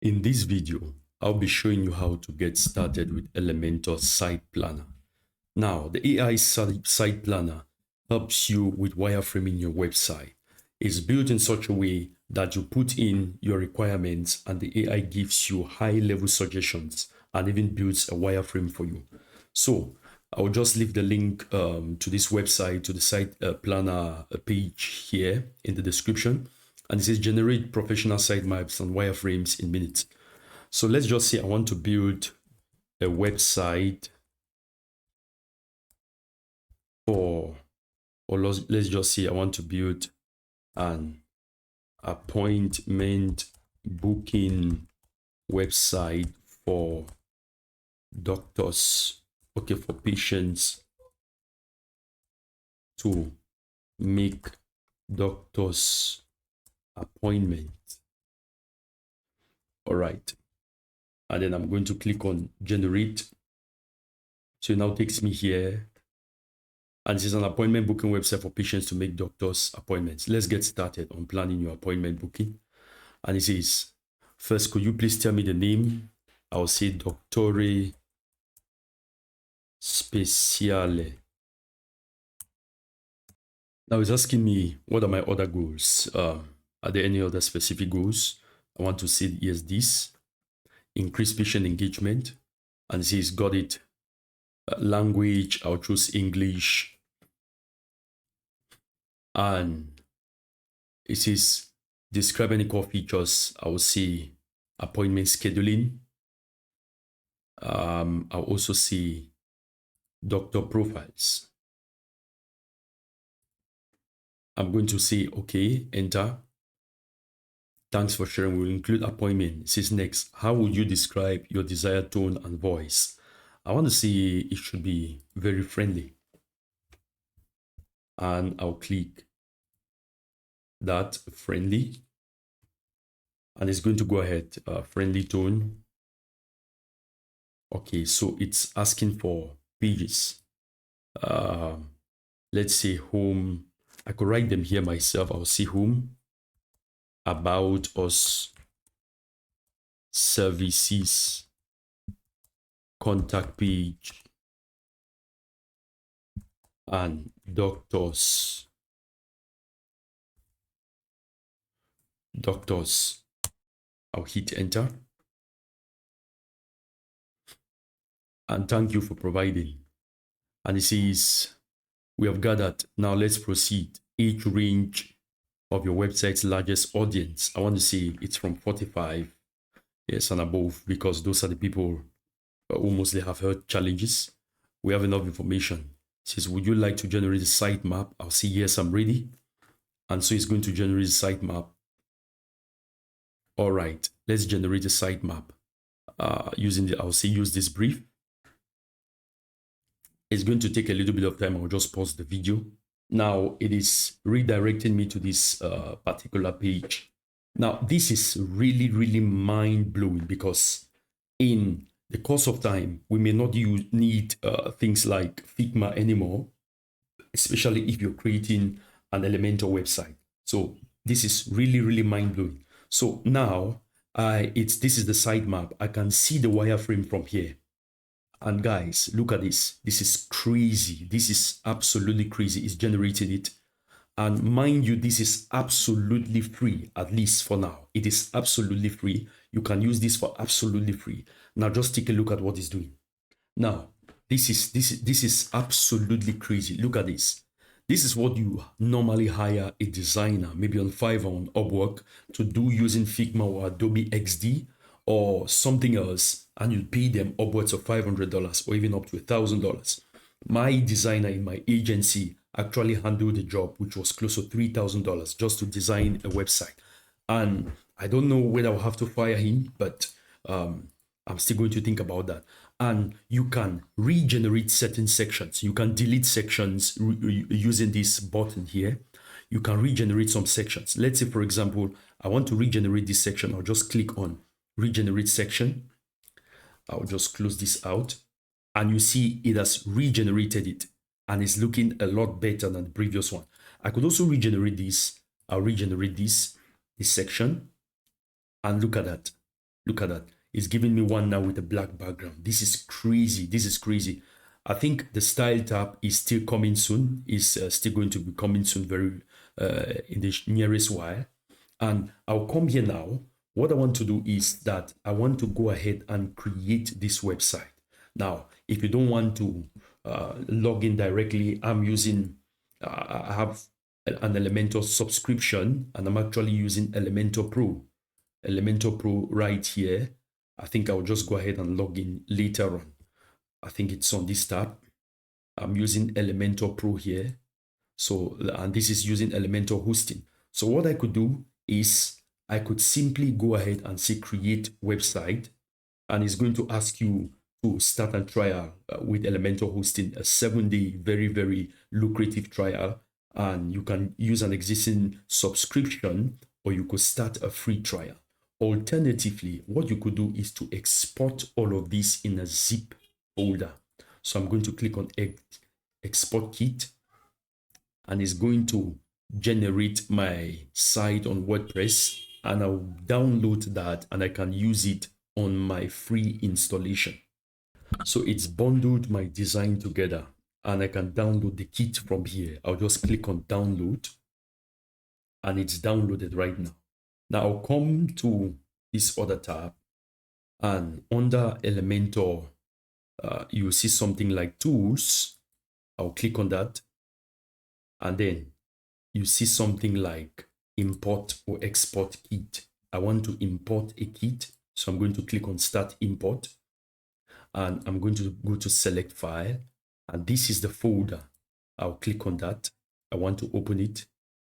In this video, I'll be showing you how to get started with Elementor Site Planner. Now, the AI Site Planner helps you with wireframing your website. It's built in such a way that you put in your requirements and the AI gives you high-level suggestions and even builds a wireframe for you. So, I'll just leave the link to this website, to the Site Planner page here in the description. And it says generate professional site maps and wireframes in minutes. So let's just say I want to build a website or let's just say I want to build an appointment booking website for doctors, for patients to make doctors appointment. All right, and then I'm going to click on generate. So it now takes me here, and this is an appointment booking website for patients to make doctors appointments. Let's get started on planning your appointment booking. And it says, first, could you please tell me the name? I'll say Dottore Speciale. Now it's asking me, what are my other goals? Are there any other specific goals? I want to say yes, this. Increase patient engagement. And it says, got it. Language, I'll choose English. And it says, describe any core features. I will say appointment scheduling. I'll also say doctor profiles. I'm going to say, okay, enter. Thanks for sharing. We'll include appointment. It says next, how would you describe your desired tone and voice? I want to say it should be very friendly. And I'll click that, friendly. And it's going to go ahead, friendly tone. Okay, so it's asking for pages. Let's say home. I could write them here myself. I'll see home, about us, services, contact page, and doctors. I'll hit enter. And thank you for providing. And it says, we have gathered. Now let's proceed. Age range of your website's largest audience. I want to say it's from 45 years and above, because those are the people who mostly have health challenges. We have enough information. It says, would you like to generate a site map? I'll say yes, I'm ready. And so it's going to generate a site map. All right, let's generate a site map using I'll say use this brief. It's going to take a little bit of time. I'll just pause the video. Now it is redirecting me to this particular page. Now this is really, really mind-blowing, because in the course of time, we may not need things like Figma anymore, especially if you're creating an Elementor website. So this is really, really mind-blowing. So now this is the site map. I can see the wireframe from here. And guys, look at this. This is crazy. This is absolutely crazy. It's generating it. And mind you, this is absolutely free, at least for now. It is absolutely free. You can use this for absolutely free. Now just take a look at what it's doing. Now, this is absolutely crazy. Look at this. This is what you normally hire a designer, maybe on Fiverr, on Upwork, to do using Figma or Adobe XD or something else, and you pay them upwards of $500 or even up to $1,000. My designer in my agency actually handled the job, which was close to $3,000 just to design a website. And I don't know whether I'll have to fire him, but I'm still going to think about that. And you can regenerate certain sections. You can delete sections using this button here. You can regenerate some sections. Let's say, for example, I want to regenerate this section. I'll just click on regenerate section. I'll just close this out. And you see it has regenerated it. And it's looking a lot better than the previous one. I could also regenerate this. I'll regenerate this section. And look at that. Look at that. It's giving me one now with a black background. This is crazy. This is crazy. I think the style tab is still coming soon. Is still going to be coming soon, very in the nearest while. And I'll come here now. What I want to do is that I want to go ahead and create this website. Now, if you don't want to log in directly, I'm using, I have an Elementor subscription, and I'm actually using Elementor Pro. Elementor Pro right here. I think I'll just go ahead and log in later on. I think it's on this tab. I'm using Elementor Pro here. So, and this is using Elementor hosting. So what I could do is I could simply go ahead and say create website, and it's going to ask you to start a trial with Elementor hosting, a 7-day, very, very lucrative trial. And you can use an existing subscription, or you could start a free trial. Alternatively, what you could do is to export all of this in a zip folder. So I'm going to click on export kit, and it's going to generate my site on WordPress, and I'll download that and I can use it on my free installation. So it's bundled my design together, and I can download the kit from here. I'll just click on download, and it's downloaded right now. Now I'll come to this other tab, and under Elementor, you'll see something like tools. I'll click on that, and then you see something like import or export kit. I want to import a kit, so I'm going to click on start import, and I'm going to go to select file, and this is the folder. I'll click on that. I want to open it.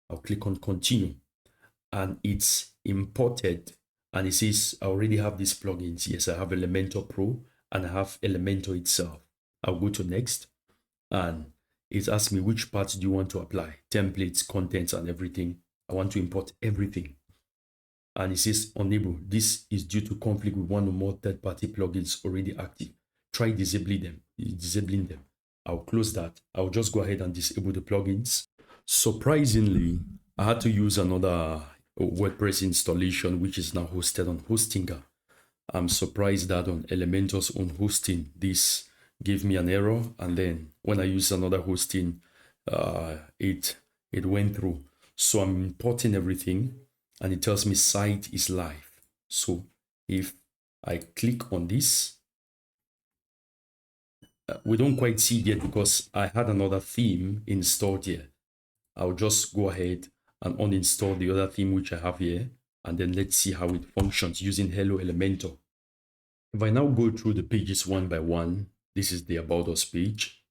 I'll click on continue, and it's imported, and it says I already have these plugins. Yes, I have Elementor Pro and I have Elementor itself. I'll go to next, and it's asked me which parts do you want to apply, templates, contents, and everything. I want to import everything, and it says enable. This is due to conflict with one or more third-party plugins already active. Try disabling them. I'll close that. I'll just go ahead and disable the plugins. Surprisingly, I had to use another WordPress installation, which is now hosted on Hostinger. I'm surprised that on Elementor's own hosting, this gave me an error, and then when I use another hosting, it went through. So I'm importing everything, and it tells me site is live. So if I click on this, we don't quite see it yet because I had another theme installed here. I'll just go ahead and uninstall the other theme which I have here, and then let's see how it functions using Hello Elementor. If I now go through the pages one by one, this is the About Us page.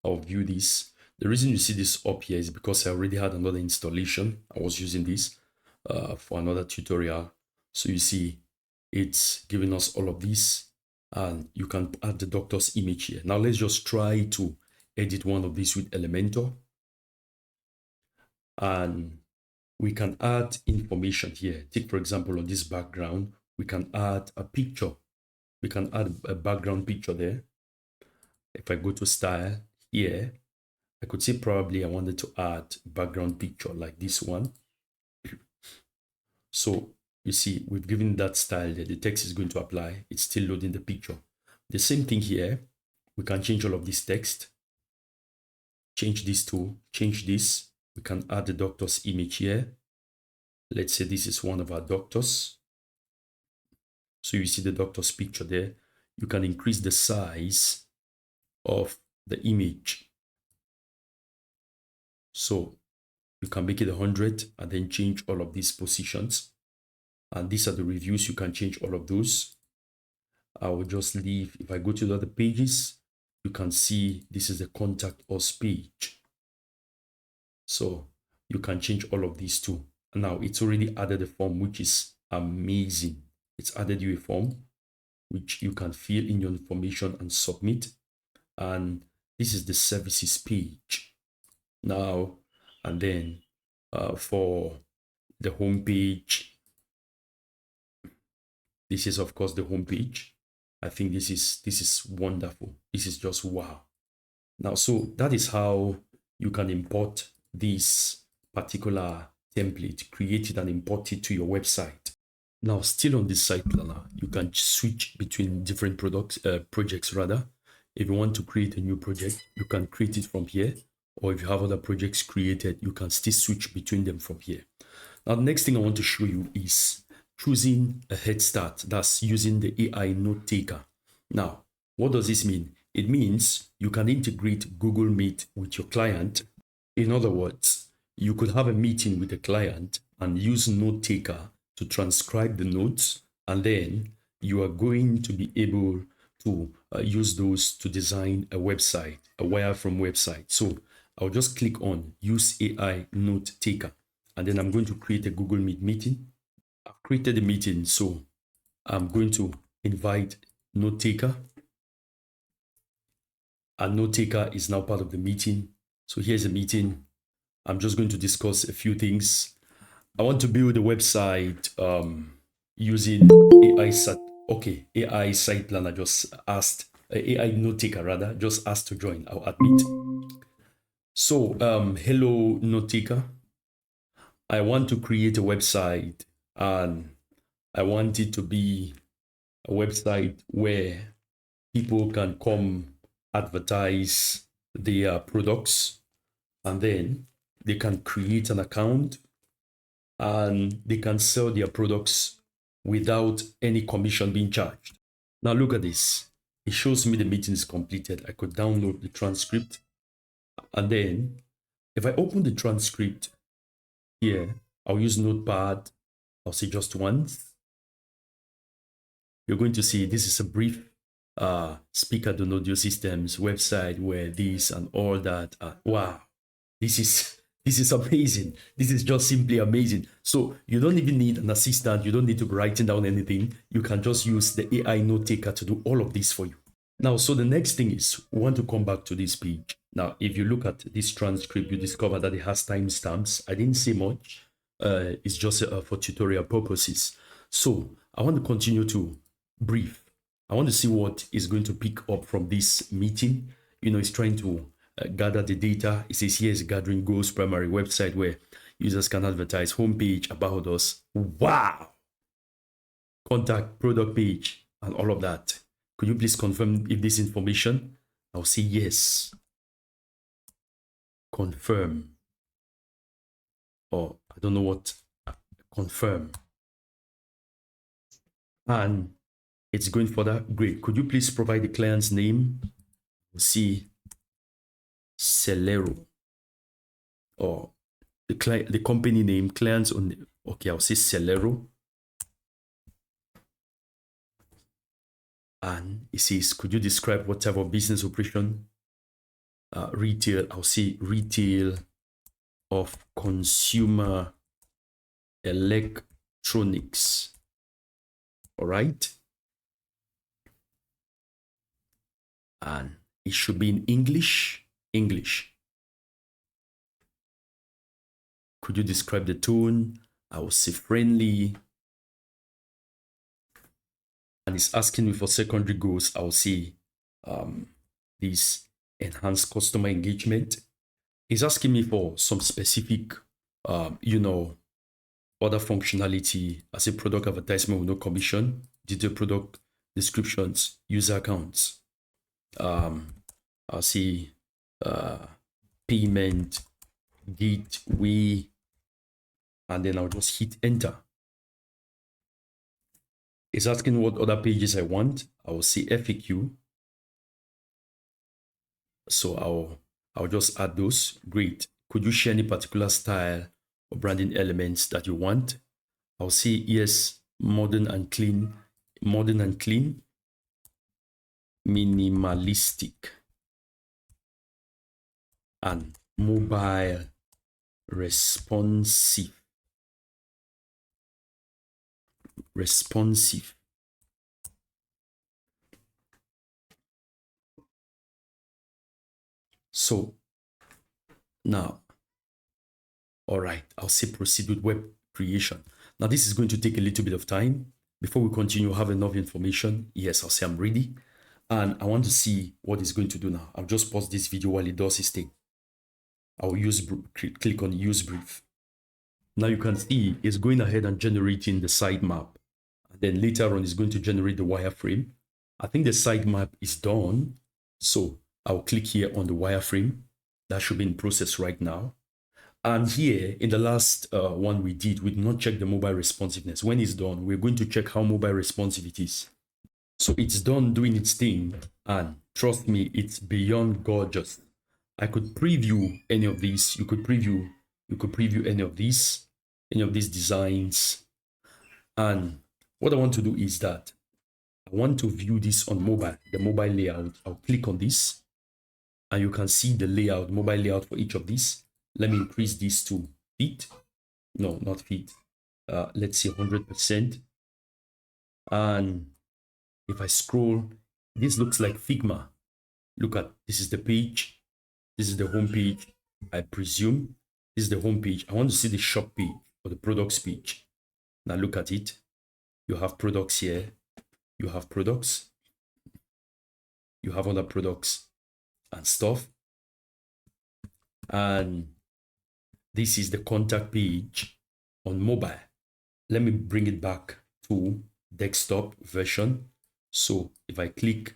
I'll view this. The reason you see this up here is because I already had another installation. I was using this for another tutorial. So you see, it's giving us all of this, and you can add the doctor's image here. Now let's just try to edit one of these with Elementor. And we can add information here. Take, for example, on this background, we can add a picture. We can add a background picture there. If I go to style here, I could say probably I wanted to add background picture like this one. So you see, we've given that style there. The text is going to apply. It's still loading the picture. The same thing here. We can change all of this text. Change this to, change this. We can add the doctor's image here. Let's say this is one of our doctors. So you see the doctor's picture there. You can increase the size of the image. So you can make it 100 and then change all of these positions. And these are the reviews. You can change all of those. I will just leave. If I go to the other pages, you can see this is the contact us page. So you can change all of these too. Now it's already added a form, which is amazing. It's added you a form which you can fill in your information and submit. And this is the services page now. And then for the home page, this is of course the home page. I think this is wonderful. This is just wow. Now, so that is how you can import this particular template, create it and import it to your website. Now, still on this site planner, you can switch between different projects rather. If you want to create a new project, you can create it from here. Or if you have other projects created, you can still switch between them from here. Now, the next thing I want to show you is choosing a head start. That's using the AI note taker. Now, what does this mean? It means you can integrate Google Meet with your client. In other words, you could have a meeting with a client and use note taker to transcribe the notes, and then you are going to be able to use those to design a website, a wireframe website. So I'll just click on use AI note taker, and then I'm going to create a Google Meet meeting. I've created a meeting, so I'm going to invite note taker, and note taker is now part of the meeting. So here's a meeting. I'm just going to discuss a few things. I want to build a website using AI site planner just asked, AI note taker rather, just asked to join. I'll admit. So, hello note taker. I want to create a website, and I want it to be a website where people can come advertise their products, and then they can create an account and they can sell their products without any commission being charged. Now look at this. It shows me the meeting is completed. I could download the transcript, and then if I open the transcript here, I'll use Notepad. I'll say just once. You're going to see this is a brief speaker on audio systems website where this and all that. Wow, this is amazing. This is just simply amazing. So you don't even need an assistant. You don't need to be writing down anything. You can just use the AI note taker to do all of this for you. Now, so the next thing is we want to come back to this page. Now, if you look at this transcript, you discover that it has timestamps. I didn't say much. It's just for tutorial purposes. So I want to continue to brief. I want to see what is going to pick up from this meeting. You know, it's trying to gather the data. It says here's gathering goals primary website where users can advertise, homepage, about us. Wow! Contact, product page, and all of that. Could you please confirm if this information? I'll say yes. Confirm. Or I don't know what. Confirm. And it's going for that. Great. Could you please provide the client's name? We'll see Celero. Or the company name, clients on the, okay, I'll say Celero. And it says, could you describe what type of business operation? Retail, I'll say retail of consumer electronics. All right. And it should be in English. English. Could you describe the tone? I will say friendly. And it's asking me for secondary goals. I will say this enhanced customer engagement. It's asking me for some specific, other functionality as a product advertisement with no commission, detailed product descriptions, user accounts. I'll see payment, gateway, and then I'll just hit enter. It's asking what other pages I want. I will say FAQ. So I'll just add those. Great. Could you share any particular style or branding elements that you want? I'll say yes, modern and clean, minimalistic, and mobile responsive. So now, all right, I'll say proceed with web creation. Now this is going to take a little bit of time. Before we continue, have enough information. Yes, I'll say I'm ready. And I want to see what it's going to do now. I'll just pause this video while it does its thing. I'll click on use brief. Now you can see it's going ahead and generating the sitemap. Then later on, it's going to generate the wireframe. I think the sitemap is done. So I'll click here on the wireframe. That should be in process right now. And here in the last one we did not check the mobile responsiveness. When it's done, we're going to check how mobile responsive it is. So it's done doing its thing. And trust me, it's beyond gorgeous. I could preview any of these. You could preview any of these designs. And what I want to do is that I want to view this on mobile, the mobile layout. I'll click on this and you can see the layout, mobile layout for each of these. Let me increase this to feet. No, not feet. Let's say 100%. And if I scroll, this looks like Figma. Look at, this is the page. This is the home page. I presume this is the home page. I want to see the shop page or the products page. Now look at it. You have products here. You have products. You have other products and stuff. And this is the contact page on mobile. Let me bring it back to desktop version. So if I click,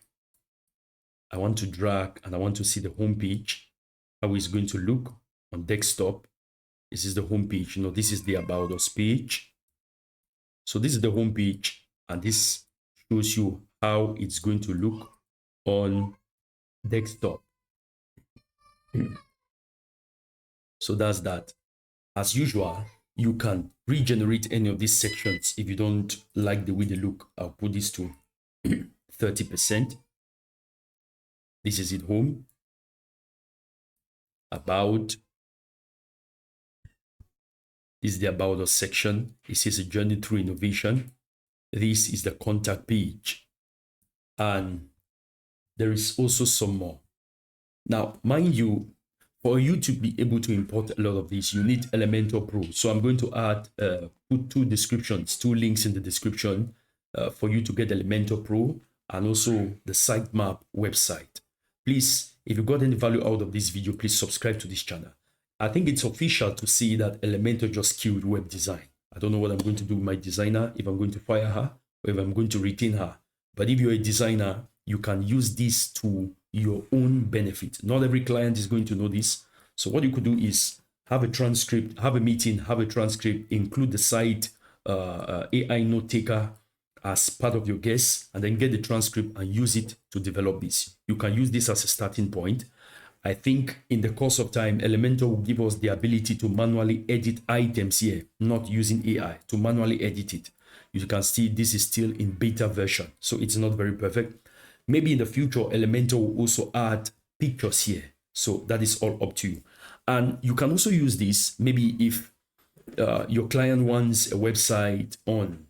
I want to drag and I want to see the home page, how it's going to look on desktop. This is the home page. You know, this is the About Us page. So this is the home page, and this shows you how it's going to look on desktop. So that's that. As usual, you can regenerate any of these sections if you don't like the way they look. I'll put this to 30%. This is it, home. About. This is the About Us section. It says a journey through innovation. This is the contact page. And there is also some more. Now, mind you, for you to be able to import a lot of this, you need Elementor Pro. So I'm going to add, put two links in the description for you to get Elementor Pro and also the sitemap website. Please, if you got any value out of this video, please subscribe to this channel. I think it's official to see that Elementor just killed web design. I don't know what I'm going to do with my designer, if I'm going to fire her or if I'm going to retain her. But if you're a designer, you can use this to your own benefit. Not every client is going to know this. So what you could do is have a transcript, have a meeting, have a transcript, include the site AI note taker as part of your guest, and then get the transcript and use it to develop this. You can use this as a starting point. I think in the course of time, Elementor will give us the ability to manually edit items here, not using AI, to manually edit it. You can see this is still in beta version, so it's not very perfect. Maybe in the future, Elementor will also add pictures here. So that is all up to you. And you can also use this, maybe if your client wants a website on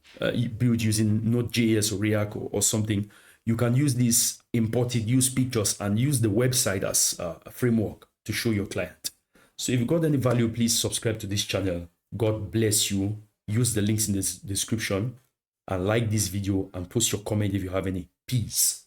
built using Node.js or React or something, you can use this, import it, use pictures, and use the website as a framework to show your client. So if you got any value, please subscribe to this channel. God bless you. Use the links in the description and like this video and post your comment if you have any. Peace.